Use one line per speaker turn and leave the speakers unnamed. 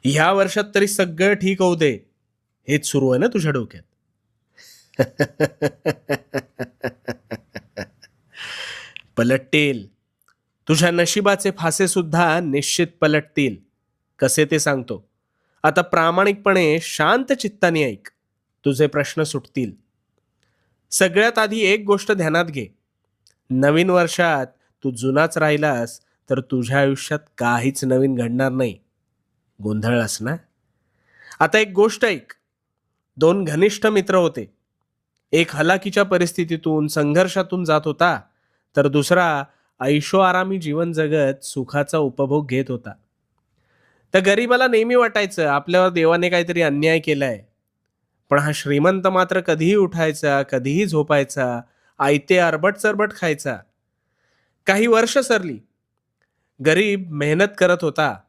ह्या वर्षात तरी सगळं ठीक होऊ दे, हेच सुरू आहे ना तुझ्या डोक्यात. पलटतील. तुझ्या नशिबाचे फासे सुद्धा निश्चित पलटतील. कसे ते सांगतो. आता प्रामाणिकपणे शांत चित्ताने ऐक. तुझे प्रश्न सुटतील. सगळ्यात आधी एक गोष्ट ध्यानात घे. नवीन वर्षात तू जुनाच राहिलास तर तुझ्या आयुष्यात काहीच नवीन घडणार नाही. गोंधळलास ना? आता एक गोष्ट ऐक. दोन घनिष्ठ मित्र होते. एक हलाखीच्या परिस्थितीतून संघर्षातून जात होता, तर दुसरा ऐशोआरामी जीवन जगत सुखाचा उपभोग घेत होता. त्या गरीबाला नेहमी वाटायचं आपल्यावर देवाने काहीतरी अन्याय केलाय. पण हा श्रीमंत मात्र कधीही उठायचा, कधीही झोपायचा, आयते अरबट चरबट खायचा. काही वर्ष सरली. गरीब मेहनत करत होता,